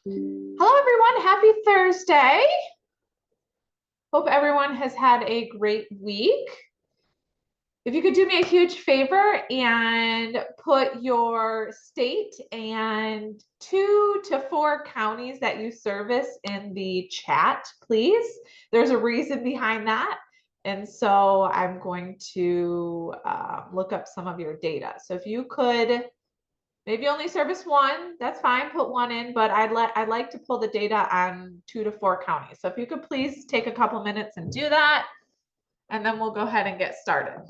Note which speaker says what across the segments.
Speaker 1: Hello, everyone. Happy Thursday. Hope everyone has had a great week. If you could do me a huge favor and put your state and 2 to 4 counties that you service in the chat, please. There's a reason behind that. And so I'm going to look up some of your data. So if you could maybe only service one, that's fine, put one in, but I'd like to pull the data on 2 to 4 counties. So if you could please take a couple minutes and do that, and then we'll go ahead and get started.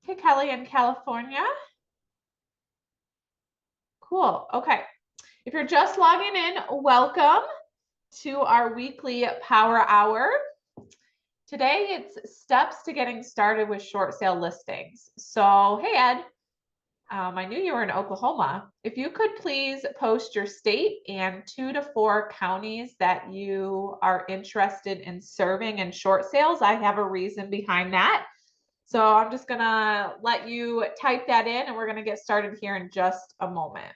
Speaker 1: Hey, Kelly in California. Cool. Okay. If you're just logging in, welcome to our weekly Power Hour. Today, it's steps to getting started with short sale listings. So, hey, Ed, I knew you were in Oklahoma. If you could please post your state and 2 to 4 counties that you are interested in serving in short sales. I have a reason behind that. So I'm just gonna let you type that in and we're gonna get started here in just a moment.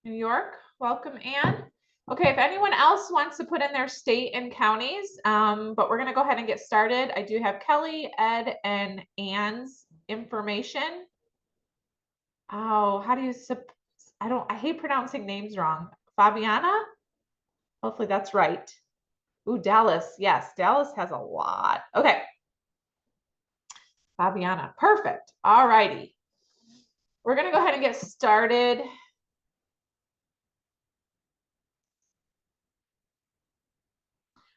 Speaker 1: New York, welcome, Anne. Okay, if anyone else wants to put in their state and counties, but we're gonna go ahead and get started. I do have Kelly, Ed, and Anne's information. Oh, how do you, I hate pronouncing names wrong. Fabiana? Hopefully that's right. Ooh, Dallas. Yes, Dallas has a lot. Okay. Fabiana, perfect. All righty. We're gonna go ahead and get started.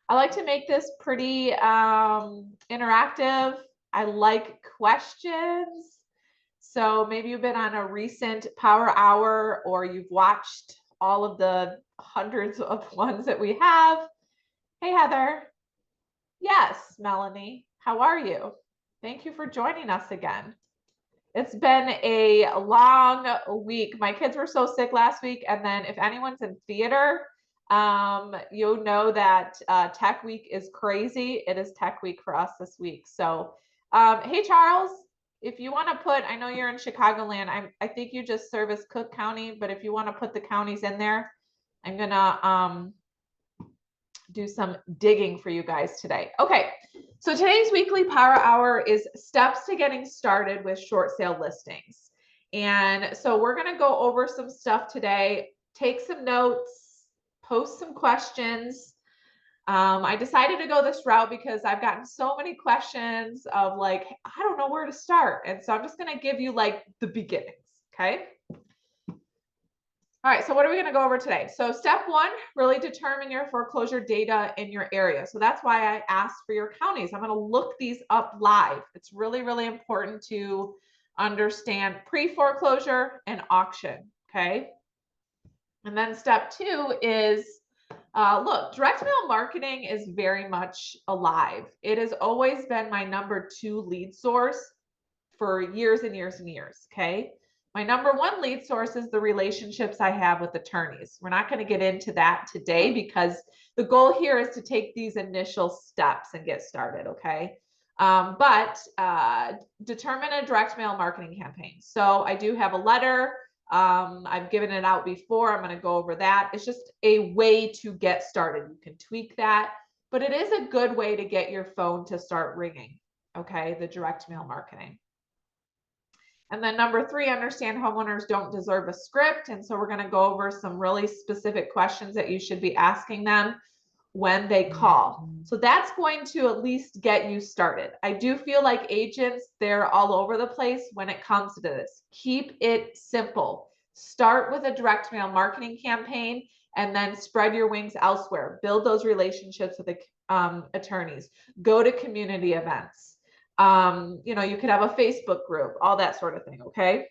Speaker 1: I like to make this pretty interactive. I like questions. So maybe you've been on a recent Power Hour or you've watched all of the hundreds of ones that we have. Hey, Heather. Yes, Melanie. How are you? Thank you for joining us again. It's been a long week. My kids were so sick last week. And then if anyone's in theater, you'll know that Tech Week is crazy. It is Tech Week for us this week. So, hey, Charles, if you want to put, I know you're in Chicagoland. I think you just service Cook County, but if you want to put the counties in there, I'm going to do some digging for you guys today. Okay, so today's weekly Power Hour is steps to getting started with short sale listings. And so we're going to go over some stuff today, take some notes, post some questions. I decided to go this route because I've gotten so many questions of like, I don't know where to start. And so I'm just going to give you like the beginnings. Okay. All right, so what are we going to go over today? So step 1, really determine your foreclosure data in your area. So that's why I asked for your counties. I'm going to look these up live. It's really, really important to understand pre-foreclosure and auction, okay? And then step 2 is, look, direct mail marketing is very much alive. It has always been my number 2 lead source for years and years and years, okay? My number 1 lead source is the relationships I have with attorneys. We're not going to get into that today because the goal here is to take these initial steps and get started, okay? Determine a direct mail marketing campaign. So I do have a letter. I've given it out before. I'm going to go over that. It's just a way to get started. You can tweak that, but it is a good way to get your phone to start ringing, okay? The direct mail marketing. And then number 3, understand homeowners don't deserve a script. And so we're going to go over some really specific questions that you should be asking them. when they call. So that's going to at least get you started. I do feel like agents, they're all over the place when it comes to this. Keep it simple. Start with a direct mail marketing campaign and then spread your wings elsewhere. Build those relationships with the attorneys. Go to community events. You know, you could have a Facebook group, all that sort of thing, okay?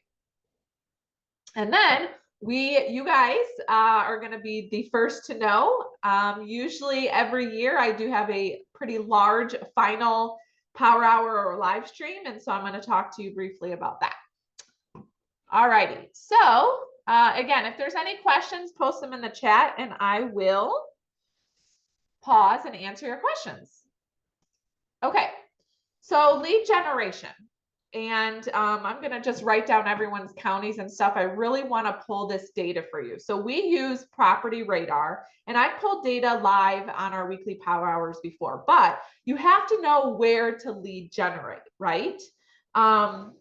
Speaker 1: And then you guys are going to be the first to know. Usually every year I do have a pretty large final power hour or live stream. And so I'm going to talk to you briefly about that. All righty. So again, if there's any questions, post them in the chat and I will pause and answer your questions. Okay. So lead generation. And I'm going to just write down everyone's counties and stuff. I really want to pull this data for you. So we use Property Radar, and I pulled data live on our weekly power hours before, but you have to know where to lead generate, right? And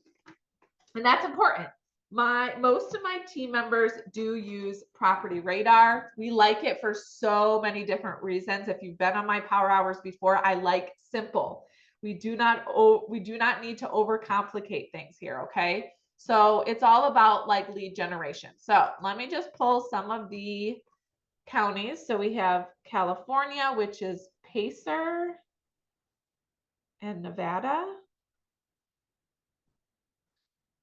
Speaker 1: that's important. Most of my team members do use Property Radar. We like it for so many different reasons. If you've been on my power hours before, I like simple. We do not need to overcomplicate things here, okay? So it's all about like lead generation. So let me just pull some of the counties. So we have California, which is Pacer, and Nevada.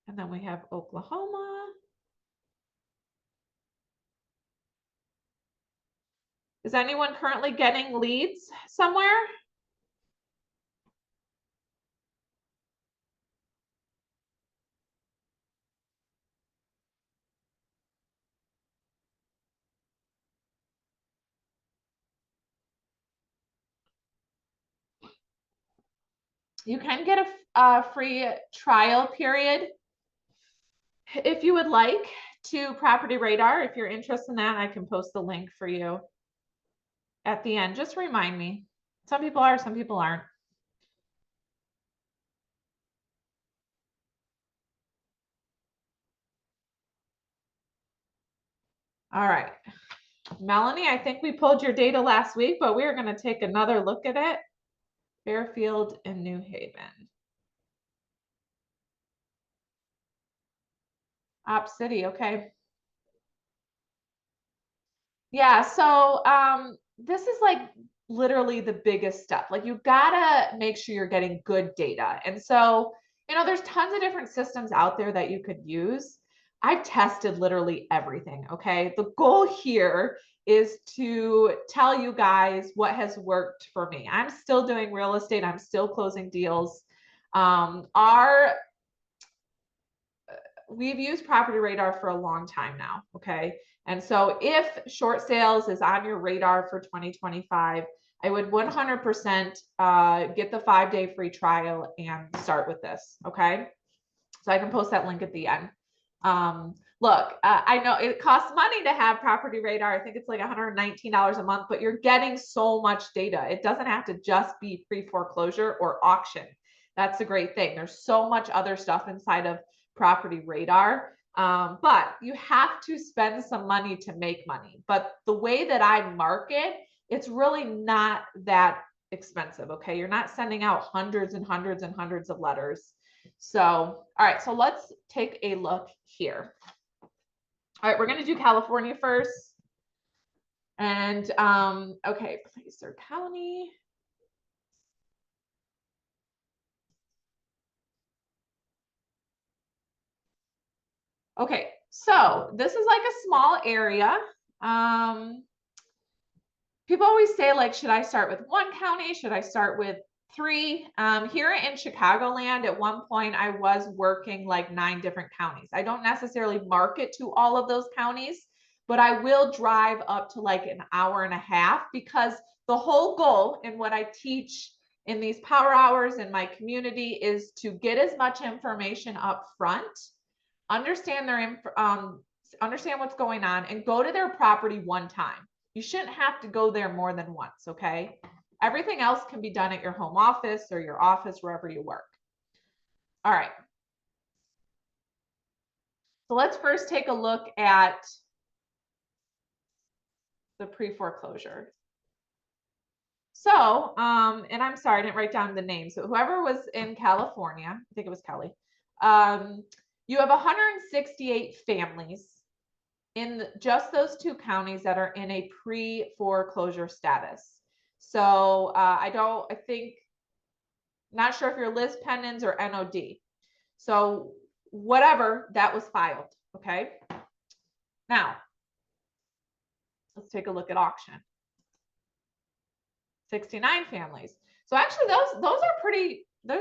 Speaker 1: And then we have Oklahoma. Is anyone currently getting leads somewhere? You can get a free trial period if you would like to Property Radar. If you're interested in that, I can post the link for you at the end. Just remind me. Some people are, some people aren't. All right. Melanie, I think we pulled your data last week, but we're going to take another look at it. Fairfield and New Haven. Op City, okay. Yeah, so this is like literally the biggest step. Like you gotta make sure you're getting good data. And so, you know, there's tons of different systems out there that you could use. I've tested literally everything, okay? The goal here is to tell you guys what has worked for me. I'm still doing real estate. I'm still closing deals. We've used Property Radar for a long time now, okay? And so if short sales is on your radar for 2025, I would 100% get the 5-day free trial and start with this, okay? So I can post that link at the end. Look, I know it costs money to have Property Radar. I think it's like $119 a month, but you're getting so much data. It doesn't have to just be pre-foreclosure or auction. That's a great thing. There's so much other stuff inside of Property Radar. But you have to spend some money to make money. But the way that I market, it's really not that expensive, okay? You're not sending out hundreds and hundreds and hundreds of letters. So, all right, so let's take a look here. All right, we're going to do California first. And, okay, Placer County. Okay, so this is like a small area. People always say, like, should I start with one county? Should I start with 3? Here in Chicagoland, at one point, I was working like 9 different counties. I don't necessarily market to all of those counties, but I will drive up to like an hour and a half, because the whole goal in what I teach in these power hours in my community is to get as much information up front, understand understand what's going on, and go to their property one time. You shouldn't have to go there more than once, okay? Everything else can be done at your home office or your office, wherever you work. All right. So let's first take a look at the pre-foreclosure. So, and I'm sorry, I didn't write down the names. So whoever was in California, I think it was Kelly, you have 168 families in just those two counties that are in a pre-foreclosure status. So I think, not sure if you're Liz Pendens or NOD. So whatever, that was filed, okay? Now, let's take a look at auction. 69 families. So actually those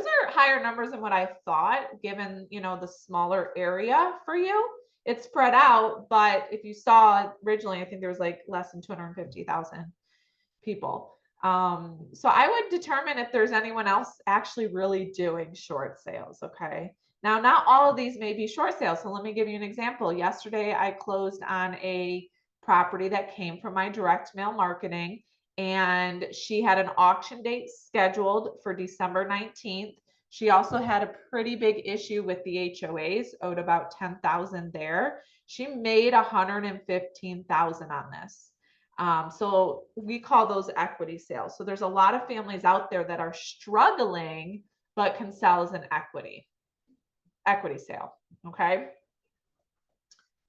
Speaker 1: are higher numbers than what I thought, given, the smaller area for you. It's spread out, but if you saw originally, I think there was like less than 250,000 people. So I would determine if there's anyone else actually really doing short sales. Okay. Now, not all of these may be short sales. So let me give you an example. Yesterday, I closed on a property that came from my direct mail marketing, and she had an auction date scheduled for December 19th. She also had a pretty big issue with the HOAs, owed about 10,000 there. She made 115,000 on this. So we call those equity sales. So there's a lot of families out there that are struggling, but can sell as an equity sale. Okay.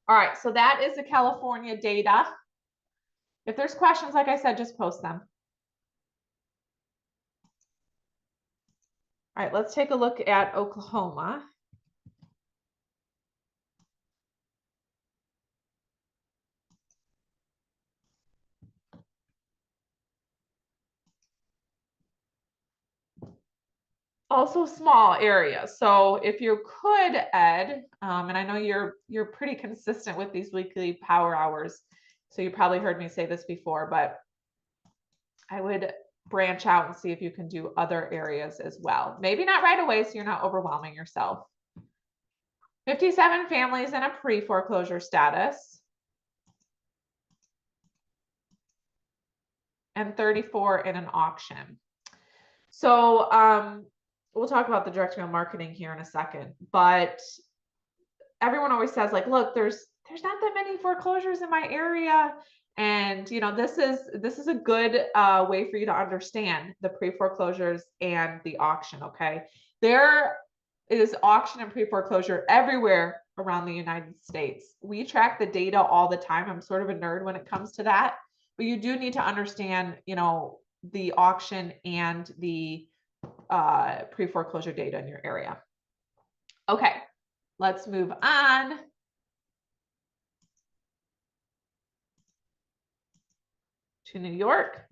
Speaker 1: All right. So that is the California data. If there's questions, like I said, just post them. All right, let's take a look at Oklahoma. Also small areas. So if you could, Ed, and I know you're pretty consistent with these weekly power hours, so you probably heard me say this before, but I would branch out and see if you can do other areas as well. Maybe not right away, so you're not overwhelming yourself. 57 families in a pre-foreclosure status and 34 in an auction. So we'll talk about the direct mail marketing here in a second, but everyone always says, like, look, there's not that many foreclosures in my area. And this is a good way for you to understand the pre-foreclosures and the auction. Okay, there is auction and pre-foreclosure everywhere around the United States. We track the data all the time. I'm sort of a nerd when it comes to that, but you do need to understand, the auction and the pre-foreclosure data in your area. Okay, let's move on. To New York.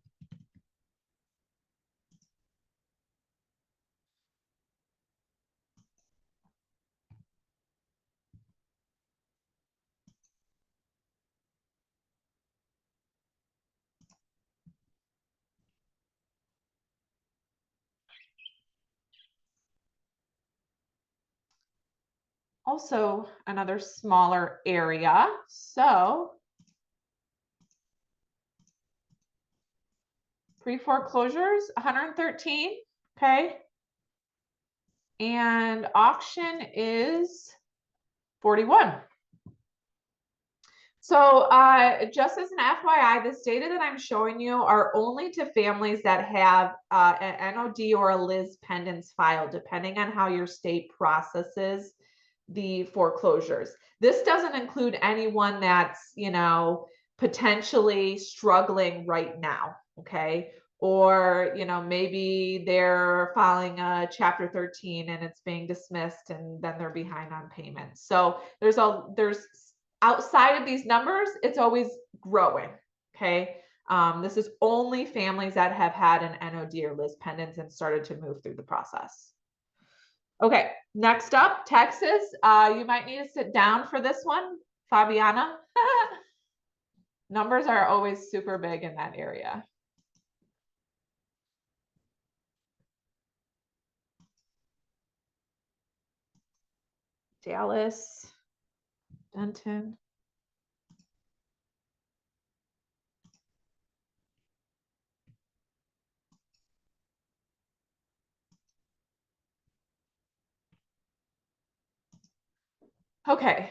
Speaker 1: Also another smaller area. So pre-foreclosures, 113, okay? And auction is 41. So just as an FYI, this data that I'm showing you are only to families that have an NOD or a Liz Pendens file, depending on how your state processes the foreclosures. This doesn't include anyone that's, potentially struggling right now, okay? Or, maybe they're filing a Chapter 13 and it's being dismissed and then they're behind on payments. So there's outside of these numbers, it's always growing, okay? This is only families that have had an NOD or Liz Pendens and started to move through the process. Okay, next up, Texas. You might need to sit down for this one, Fabiana. Numbers are always super big in that area. Dallas, Denton. Okay.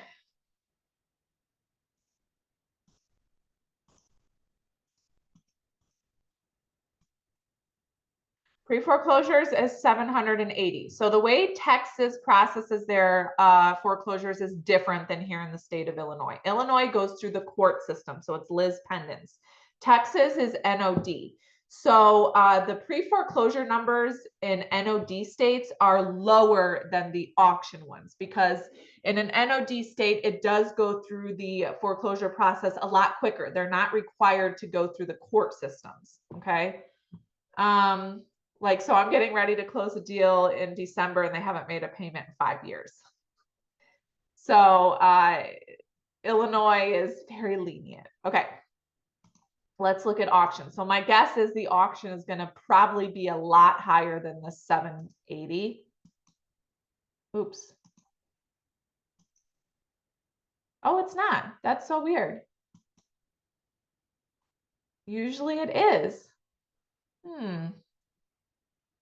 Speaker 1: Pre-foreclosures is 780. So the way Texas processes their foreclosures is different than here in the state of Illinois. Illinois goes through the court system, so it's lis pendens. Texas is NOD. So the pre-foreclosure numbers in NOD states are lower than the auction ones, because in an NOD state, it does go through the foreclosure process a lot quicker. They're not required to go through the court systems, okay? Like, so I'm getting ready to close a deal in December and they haven't made a payment in 5 years. So Illinois is very lenient. Okay. Let's look at auction. So my guess is the auction is going to probably be a lot higher than the 780. Oops. Oh, it's not. That's so weird. Usually it is.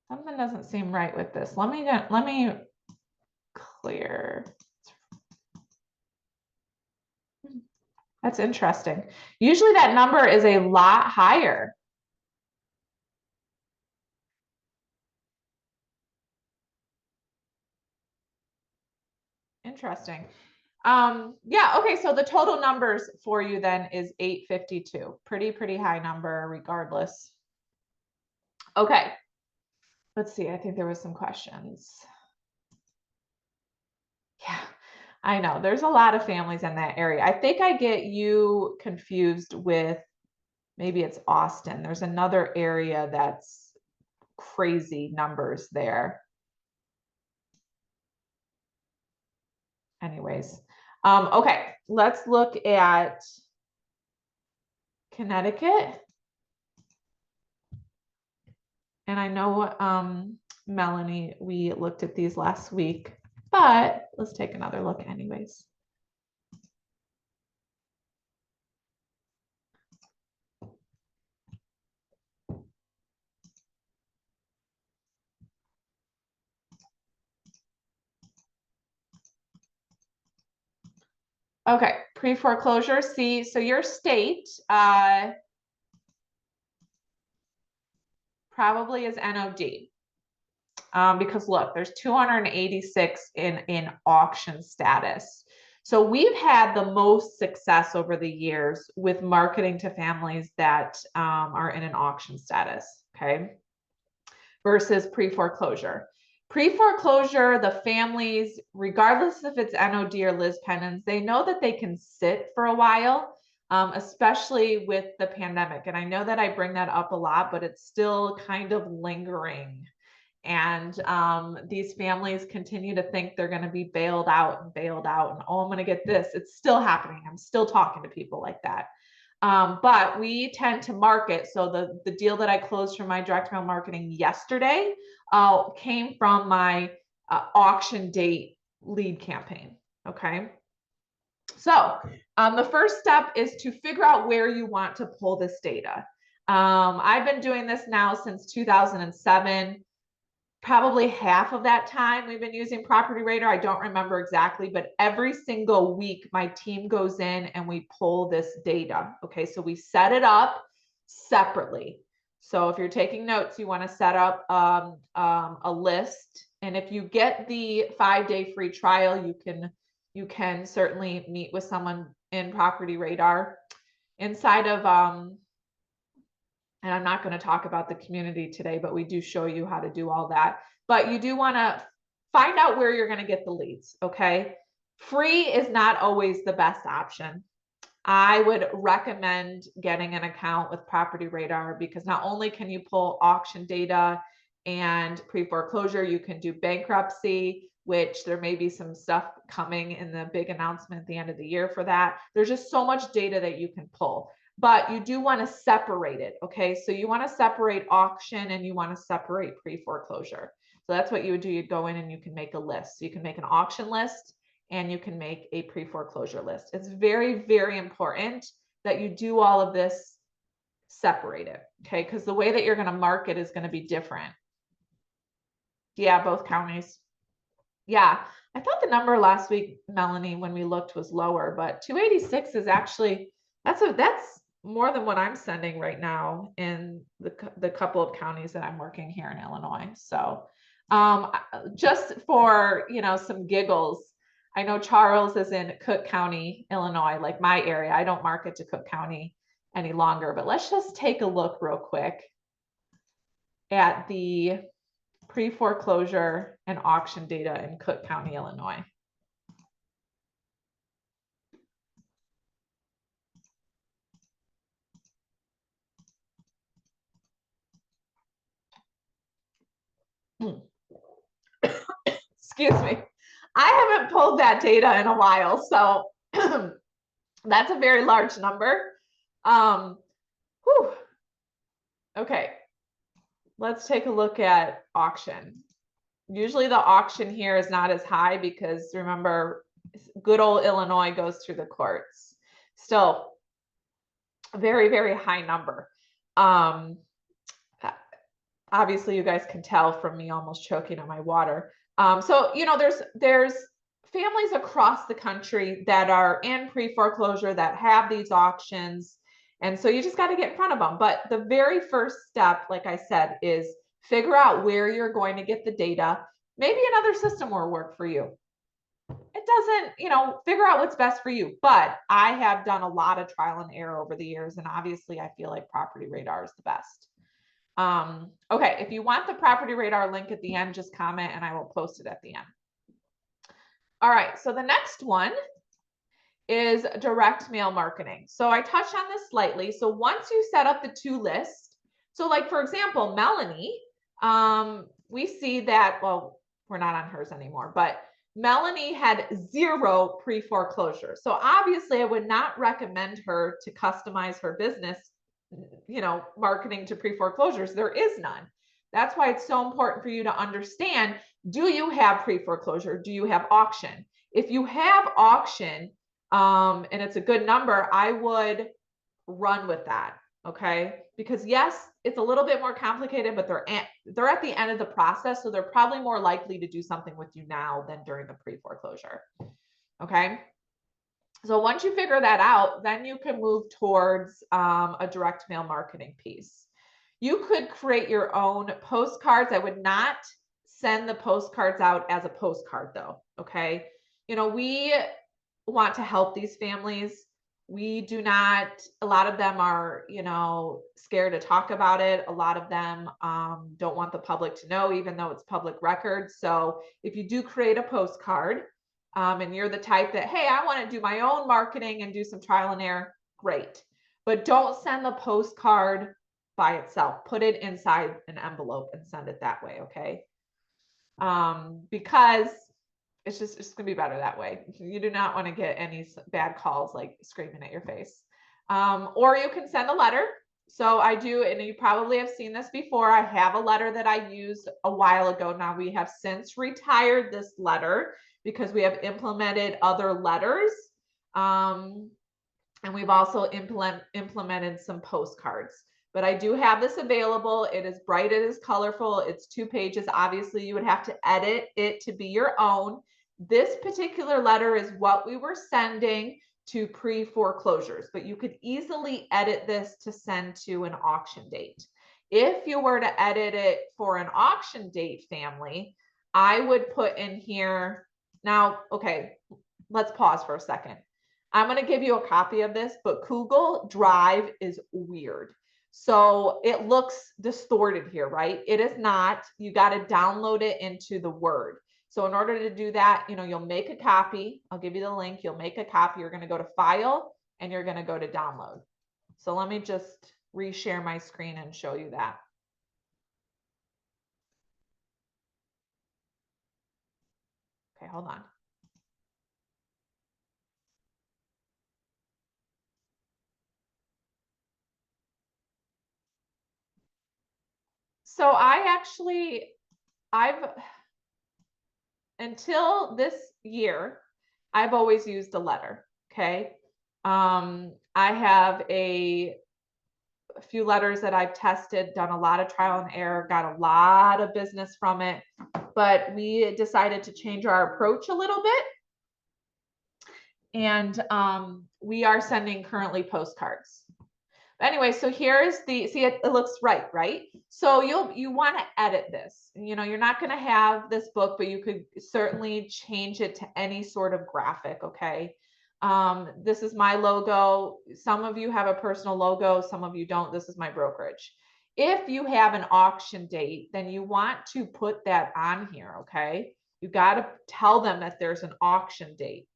Speaker 1: Something doesn't seem right with this. Let me clear. That's interesting. Usually that number is a lot higher. Interesting. Yeah, okay, so the total numbers for you then is 852. Pretty high number regardless. Okay. Let's see. I think there was some questions. Yeah, I know. There's a lot of families in that area. I think I get you confused with, maybe it's Austin. There's another area that's crazy numbers there. Anyways, okay, let's look at Connecticut. And I know, Melanie, we looked at these last week, but let's take another look anyways. Okay, pre-foreclosure, see, so your state probably is NOD. Because look, there's 286 in auction status. So we've had the most success over the years with marketing to families that are in an auction status, okay, versus pre-foreclosure. Pre-foreclosure, the families, regardless if it's NOD or lis pendens, they know that they can sit for a while, especially with the pandemic. And I know that I bring that up a lot, but it's still kind of lingering. And these families continue to think they're going to be bailed out, and oh, I'm going to get this. It's still happening. I'm still talking to people like that. But we tend to market. So the deal that I closed from my direct mail marketing yesterday came from my auction date lead campaign. Okay. So the first step is to figure out where you want to pull this data. I've been doing this now since 2007. Probably half of that time we've been using Property Radar. I don't remember exactly, but every single week my team goes in and we pull this data. Okay, so we set it up separately. So if you're taking notes, you want to set up a list. And if you get the 5-day free trial, you can certainly meet with someone in Property Radar. Inside of and I'm not going to talk about the community today, but we do show you how to do all that. But you do want to find out where you're going to get the leads, okay? Free is not always the best option. I would recommend getting an account with Property Radar, because not only can you pull auction data and pre-foreclosure, you can do bankruptcy, which there may be some stuff coming in the big announcement at the end of the year for that. There's just so much data that you can pull. But you do want to separate it, okay? So you want to separate auction and you want to separate pre-foreclosure. So that's what you would do. You'd go in and you can make a list. So you can make an auction list and you can make a pre-foreclosure list. It's very important that you do all of this separated, okay? Because the way that you're going to market is going to be different. Yeah, both counties. Yeah, I thought the number last week, Melanie, when we looked was lower, but 286 is actually, that's more than what I'm sending right now in the couple of counties that I'm working here in Illinois. So just for, some giggles, I know Charles is in Cook County, Illinois, like my area. I don't market to Cook County any longer, but let's just take a look real quick at the pre-foreclosure and auction data in Cook County, Illinois. Excuse me. I haven't pulled that data in a while, so that's a very large number. Whew. Okay, let's take a look at auction. Usually the auction here is not as high because remember, good old Illinois goes through the courts. Still, a very, very high number. Obviously you guys can tell from me almost choking on my water. So, there's families across the country that are in pre-foreclosure that have these auctions. And so you just got to get in front of them. But the very first step, like I said, is figure out where you're going to get the data. Maybe another system will work for you. It doesn't, figure out what's best for you. But I have done a lot of trial and error over the years. And obviously I feel like Property Radar is the best. Okay, if you want the Property Radar link at the end, just comment and I will post it at the end. All right, so the next one is direct mail marketing. So I touched on this slightly. So once you set up the to list, so like for example, Melanie, we see that, well, we're not on hers anymore, but Melanie had 0 pre-foreclosure. So obviously I would not recommend her to customize her business, marketing to pre-foreclosures. There is none. That's why it's so important for you to understand, do you have pre-foreclosure? Do you have auction? If you have auction, and it's a good number, I would run with that. Okay. Because yes, it's a little bit more complicated, but they're at the end of the process. So they're probably more likely to do something with you now than during the pre-foreclosure. Okay. So once you figure that out, then you can move towards a direct mail marketing piece. You could create your own postcards. I would not send the postcards out as a postcard though. Okay. We want to help these families. We do not, a lot of them are, scared to talk about it. A lot of them don't want the public to know, even though it's public record. So if you do create a postcard and you're the type that, hey, I want to do my own marketing and do some trial and error, great. But don't send the postcard by itself. Put it inside an envelope and send it that way, okay? Because it's gonna be better that way. You do not want to get any bad calls like screaming at your face. Or you can send a letter. So I do, and you probably have seen this before. I have a letter that I used a while ago. Now we have since retired this letter because we have implemented other letters. And we've also implemented some postcards. But I do have this available. It is bright, it is colorful. It's 2 pages. Obviously, you would have to edit it to be your own. This particular letter is what we were sending to pre-foreclosures, but you could easily edit this to send to an auction date. If you were to edit it for an auction date family, I would put in here, now, okay, let's pause for a second. I'm going to give you a copy of this, but Google Drive is weird. So it looks distorted here, right? It is not. You got to download it into the Word. So in order to do that, you'll make a copy. I'll give you the link. You'll make a copy. You're going to go to File and you're going to go to Download. So let me just reshare my screen and show you that. Okay, hold on. So until this year, I've always used a letter. Okay. I have a few letters that I've tested, done a lot of trial and error, got a lot of business from it, but we decided to change our approach a little bit. And we are sending currently postcards. Anyway, so here's the, see, it looks right, right? So you want to edit this. You know, you're not going to have this book, but you could certainly change it to any sort of graphic, okay? This is my logo. Some of you have a personal logo, some of you don't. This is my brokerage. If you have an auction date, then you want to put that on here, okay? You got to tell them that there's an auction date.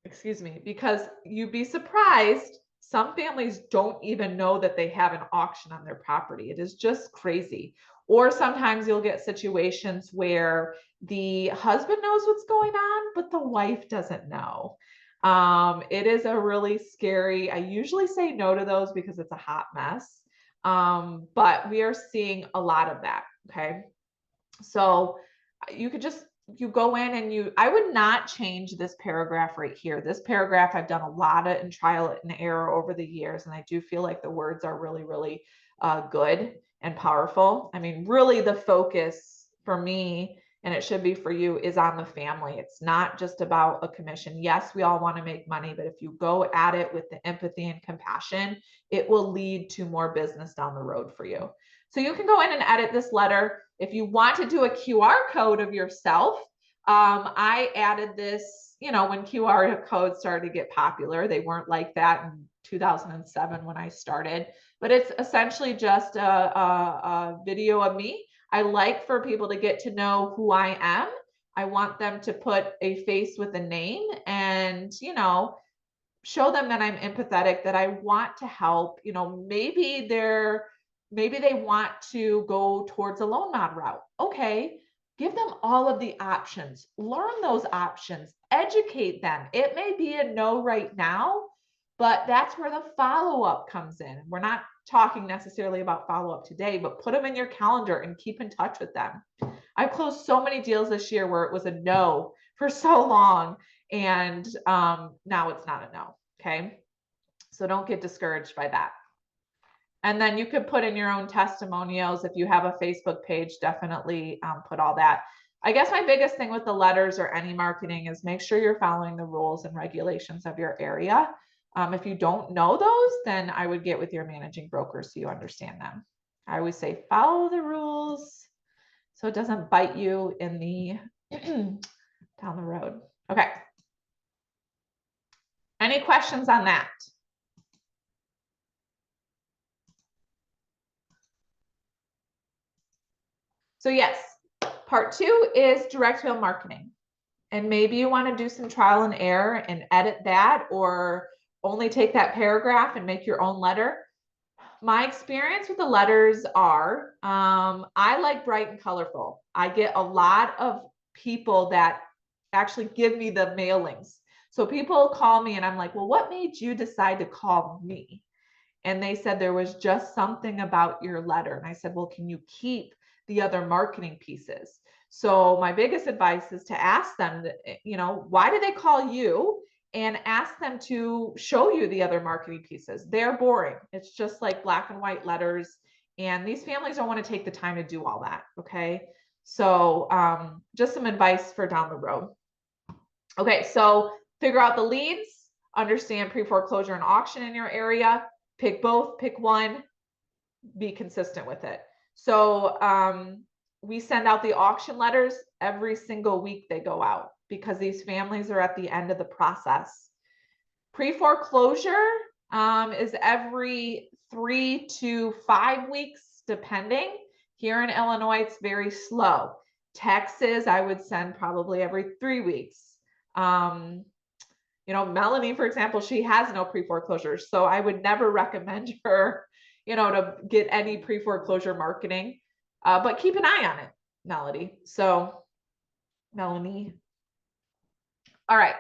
Speaker 1: Excuse me, because you'd be surprised. Some families don't even know that they have an auction on their property. It is just crazy. Or sometimes you'll get situations where the husband knows what's going on, but the wife doesn't know. It is a really scary, I usually say no to those because it's a hot mess. But we are seeing a lot of that. Okay. So you could just, you go in and I would not change this paragraph right here. This paragraph, I've done a lot of trial and error over the years, and I do feel like the words are really, really good and powerful. I mean, really the focus for me, and it should be for you, is on the family. It's not just about a commission. Yes, we all want to make money, but if you go at it with the empathy and compassion, it will lead to more business down the road for you. So you can go in and edit this letter. If you want to do a QR code of yourself, I added this, you know, when QR codes started to get popular. They weren't like that in 2007 when I started, but it's essentially just a video of me. I like for people to get to know who I am. I want them to put a face with a name and, you know, show them that I'm empathetic, that I want to help. You know, maybe they want to go towards a loan mod route. Okay, give them all of the options, learn those options, educate them. It may be a no right now, but that's where the follow-up comes in. We're not talking necessarily about follow-up today, but put them in your calendar and keep in touch with them. I've closed so many deals this year where it was a no for so long, and now it's not a no. Okay, so don't get discouraged by that. And then you could put in your own testimonials. If you have a Facebook page, definitely put all that. I guess my biggest thing with the letters or any marketing is make sure you're following the rules and regulations of your area. If you don't know those, then I would get with your managing broker so you understand them. I always say follow the rules so it doesn't bite you in the down the road. Okay. Any questions on that? So yes, part 2 is direct mail marketing. And maybe you want to do some trial and error and edit that, or only take that paragraph and make your own letter. My experience with the letters are, I like bright and colorful. I get a lot of people that actually give me the mailings. So people call me and I'm like, well, what made you decide to call me? And they said there was just something about your letter. And I said, well, can you keep the other marketing pieces? So my biggest advice is to ask them, you know, why did they call you? And ask them to show you the other marketing pieces. They're boring. It's just like black and white letters. And these families don't want to take the time to do all that. Okay. So just some advice for down the road. Okay. So figure out the leads, understand pre-foreclosure and auction in your area, pick both, pick one, be consistent with it. So we send out the auction letters every single week. They go out because these families are at the end of the process. Pre-foreclosure is every 3 to 5 weeks, depending. Here in Illinois, it's very slow. Texas, I would send probably every 3 weeks. You know, Melanie, for example, she has no pre-foreclosure. So I would never recommend her, you know, to get any pre-foreclosure marketing, but keep an eye on it, Melanie. So Melanie. All right.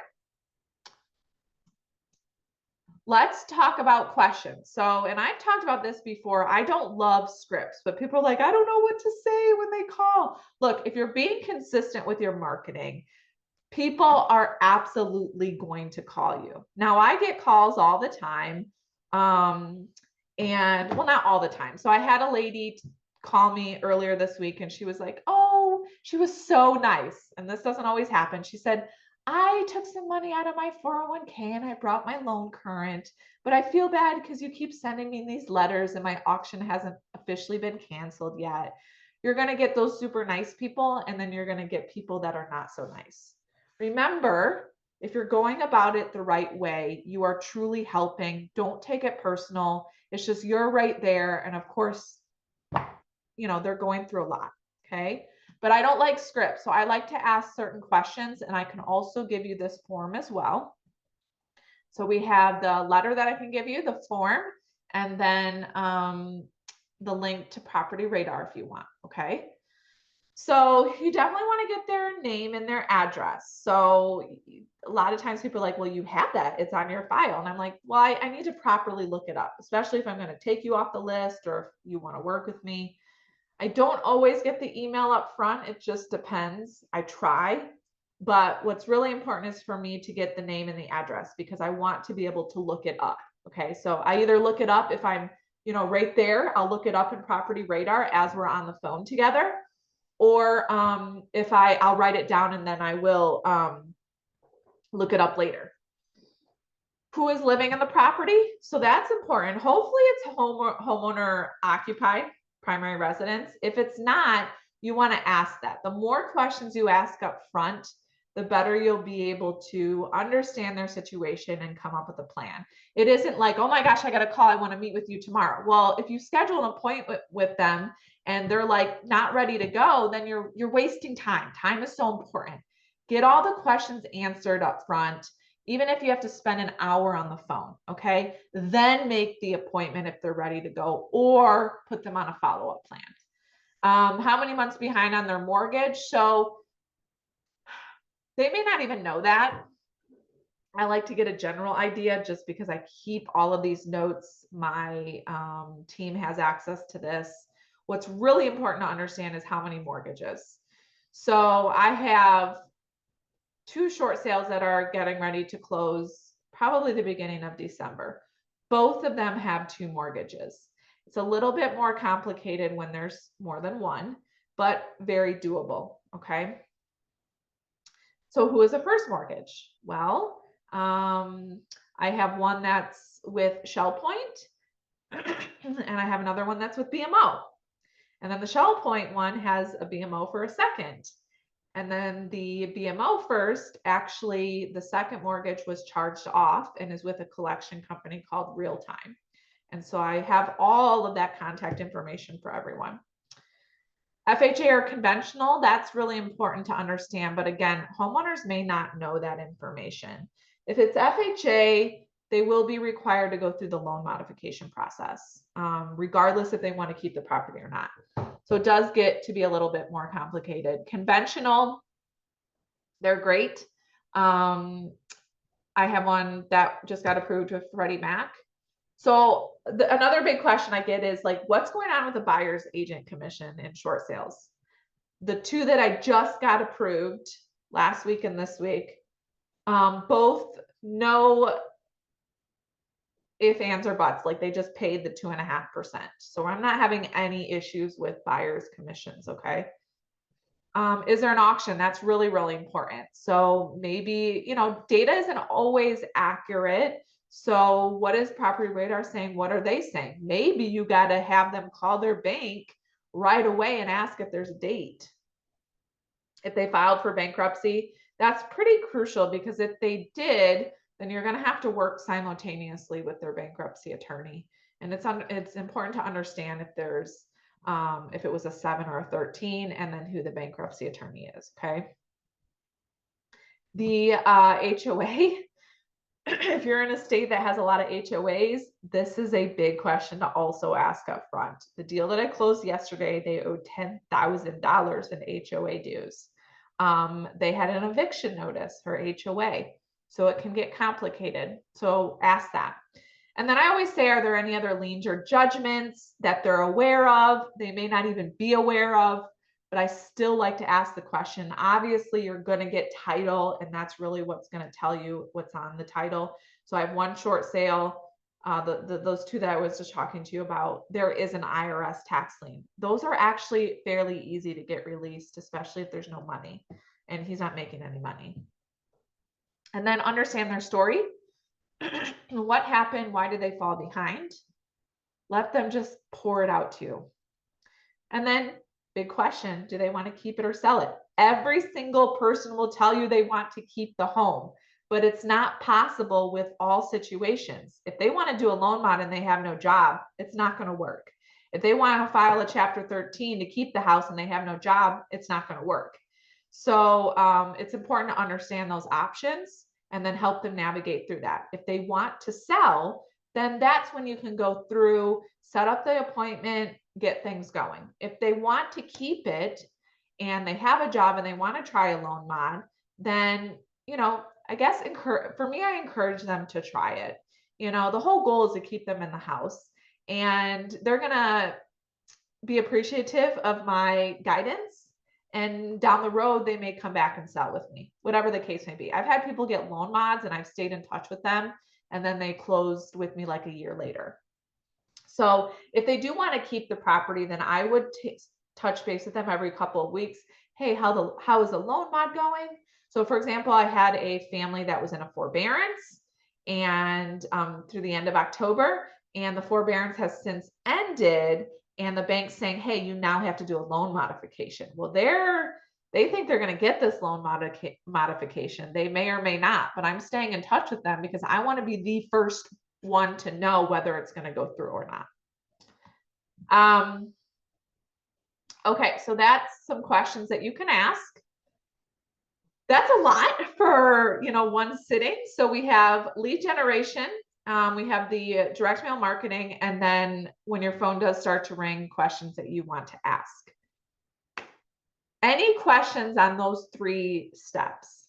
Speaker 1: Let's talk about questions. So, and I've talked about this before. I don't love scripts, but people are like, I don't know what to say when they call. Look, if you're being consistent with your marketing, people are absolutely going to call you. Now, I get calls all the time. And well, not all the time. So I had a lady call me earlier this week and she was like, oh, she was so nice. And this doesn't always happen. She said, I took some money out of my 401k and I brought my loan current, but I feel bad because you keep sending me these letters and my auction hasn't officially been canceled yet. You're going to get those super nice people, and then you're going to get people that are not so nice. Remember, if you're going about it the right way, you are truly helping. Don't take it personal. It's just you're right there. And of course, they're going through a lot. Okay. But I don't like scripts. So I like to ask certain questions, and I can also give you this form as well. So we have the letter that I can give you, the form, and then the link to Property Radar if you want. Okay. So you definitely want to get their name and their address. So a lot of times people are like, well, you have that, it's on your file. And I'm like, well, I need to properly look it up, especially if I'm going to take you off the list or if you want to work with me. I don't always get the email up front. It just depends. I try. But what's really important is for me to get the name and the address because I want to be able to look it up. Okay. So I either look it up if I'm, right there, I'll look it up in Property Radar as we're on the phone together. Or if I'll write it down and then I will look it up later. Who is living in the property? So that's important. Hopefully it's homeowner occupied, primary residence. If it's not, you want to ask that. The more questions you ask up front, the better you'll be able to understand their situation and come up with a plan. It isn't like, oh my gosh, I got a call, I want to meet with you tomorrow. Well, if you schedule an appointment with them and they're like not ready to go, then you're wasting time. Time is so important. Get all the questions answered up front, even if you have to spend an hour on the phone, okay? Then make the appointment if they're ready to go, or put them on a follow-up plan. How many months behind on their mortgage? So they may not even know that. I like to get a general idea just because I keep all of these notes. My team has access to this. What's really important to understand is how many mortgages. So I have 2 short sales that are getting ready to close probably the beginning of December. Both of them have 2 mortgages. It's a little bit more complicated when there's more than one, but very doable. Okay. So who is a first mortgage? Well, I have one that's with Shell Point, and I have another one that's with BMO. And then the Shell Point one has a BMO for a second. And then the BMO first, actually, the second mortgage was charged off and is with a collection company called Realty. And so I have all of that contact information for everyone. FHA or conventional, that's really important to understand. But again, homeowners may not know that information. If it's FHA, they will be required to go through the loan modification process, regardless if they want to keep the property or not. So it does get to be a little bit more complicated. Conventional, they're great. I have one that just got approved with Freddie Mac. So another big question I get is like, what's going on with the buyer's agent commission in short sales? The 2 that I just got approved last week and this week, both no ifs, ands, or buts. Like they just paid the 2.5%. So I'm not having any issues with buyer's commissions. Okay. Is there an auction? That's really, really important. So maybe, data isn't always accurate. So what is Property Radar saying? What are they saying? Maybe you got to have them call their bank right away and ask if there's a date. If they filed for bankruptcy, that's pretty crucial because if they did, then you're going to have to work simultaneously with their bankruptcy attorney. And it's important to understand if there's if it was a 7 or a 13, and then who the bankruptcy attorney is. Okay. The HOA, if you're in a state that has a lot of HOAs, this is a big question to also ask up front. The deal that I closed yesterday, they owed $10,000 in HOA dues. They had an eviction notice for HOA, so it can get complicated. So ask that. And then I always say, are there any other liens or judgments that they're aware of? They may not even be aware of, but I still like to ask the question. Obviously, you're going to get title, and that's really what's going to tell you what's on the title. So I have one short sale. Those 2 that I was just talking to you about, there is an IRS tax lien. Those are actually fairly easy to get released, especially if there's no money and he's not making any money. and then understand their story. What happened? Why did they fall behind? Let them just pour it out to you. And then big question, do they want to keep it or sell it? Every single person will tell you they want to keep the home, but it's not possible with all situations. If they want to do a loan mod and they have no job, it's not going to work. If they want to file a Chapter 13 to keep the house and they have no job, it's not going to work. So it's important to understand those options and then help them navigate through that. If they want to sell, then that's when you can go through, set up the appointment, get things going. If they want to keep it and they have a job and they want to try a loan mod, then, you know, I guess for me, I encourage them to try it. You know, the whole goal is to keep them in the house, and they're going to be appreciative of my guidance. And down the road, they may come back and sell with me, whatever the case may be. I've had people get loan mods and I've stayed in touch with them, and then they closed with me like a year later. So if they do want to keep the property, then I would touch base with them every couple of weeks. Hey, how is the loan mod going? So for example, I had a family that was in a forbearance and through the end of October, and the forbearance has since ended, and the bank's saying, hey, you now have to do a loan modification. Well, they think they're going to get this loan modification. They may or may not, but I'm staying in touch with them because I want to be the first one to know whether it's going to go through or not. Okay, so that's some questions that you can ask. That's a lot for, you know, one sitting. So we have lead generation, we have the direct mail marketing, and then when your phone does start to ring, questions that you want to ask. Any questions on those 3 steps?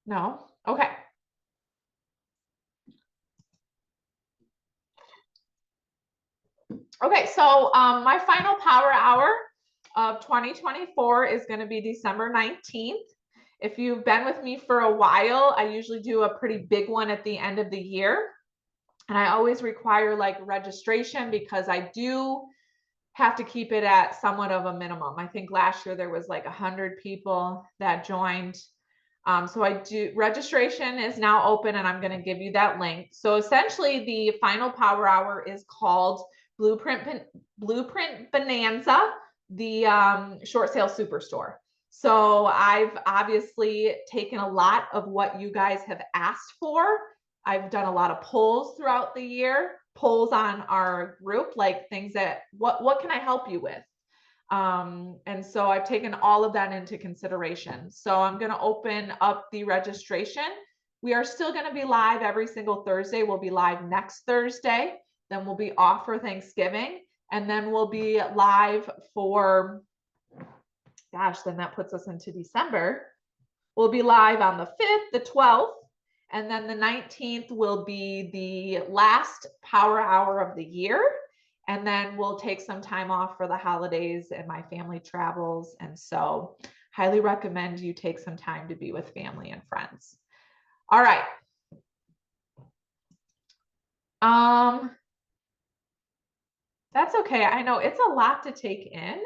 Speaker 1: No? Okay. Okay, so my final power hour of 2024 is going to be December 19th. If you've been with me for a while, I usually do a pretty big one at the end of the year. And I always require like registration because I do have to keep it at somewhat of a minimum. I think last year there was like 100 people that joined. So registration is now open, and I'm going to give you that link. So essentially the final power hour is called Blueprint Bonanza, the short sale superstore. So I've obviously taken a lot of what you guys have asked for. I've done a lot of polls throughout the year, polls on our group, like things that, what can I help you with? And so I've taken all of that into consideration. So I'm going to open up the registration. We are still going to be live every single Thursday. We'll be live next Thursday. Then we'll be off for Thanksgiving. And then we'll be live for, gosh, then that puts us into December. We'll be live on the 5th, the 12th, and then the 19th will be the last power hour of the year. And then we'll take some time off for the holidays and my family travels. And so highly recommend you take some time to be with family and friends. All right. That's okay. I know it's a lot to take in.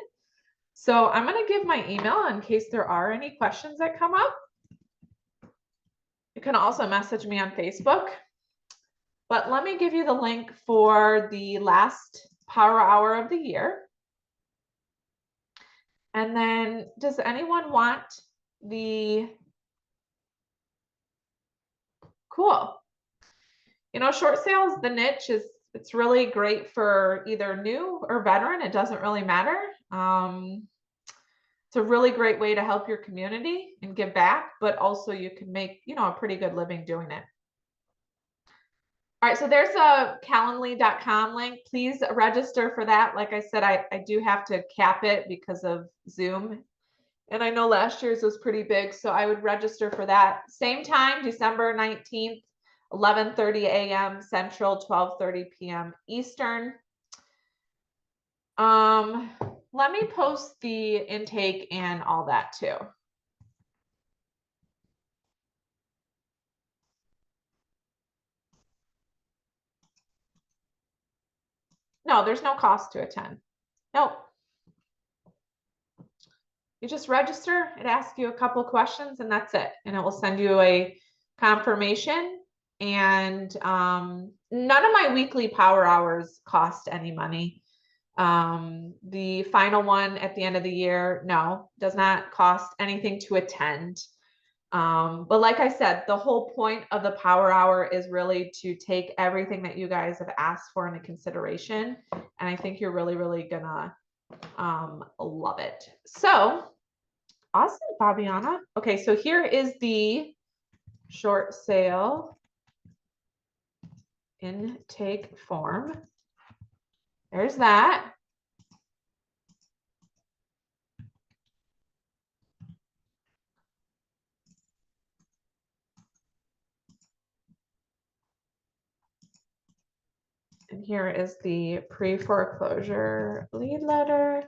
Speaker 1: So I'm going to give my email in case there are any questions that come up. You can also message me on Facebook. But let me give you the link for the last power hour of the year. And then does anyone want the, cool. You know, short sales, the niche is, it's really great for either new or veteran. It doesn't really matter. It's a really great way to help your community and give back, but also you can make, you know, a pretty good living doing it. All right, so there's a calendly.com link. Please register for that. Like I said, I do have to cap it because of Zoom. And I know last year's was pretty big, so I would register for that. Same time, December 19th, 11:30 a.m. Central, 12:30 p.m. Eastern. Let me post the intake and all that too. No, there's no cost to attend. Nope. You just register, it asks you a couple questions and that's it. And it will send you a confirmation. And none of my weekly power hours cost any money. The final one at the end of the year, no, does not cost anything to attend. But like I said, the whole point of the power hour is really to take everything that you guys have asked for into consideration. And I think you're really, really gonna love it. So awesome, Fabiana. Okay, so here is the short sale intake form. There's that. And here is the pre-foreclosure lead letter.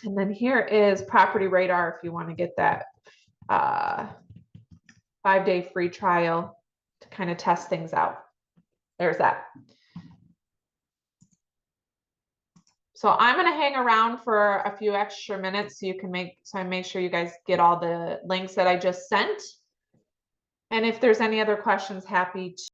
Speaker 1: And then here is Property Radar if you want to get that 5-day free trial to kind of test things out. There's that. So I'm going to hang around for a few extra minutes so you can make sure you guys get all the links that I just sent. And if there's any other questions, happy to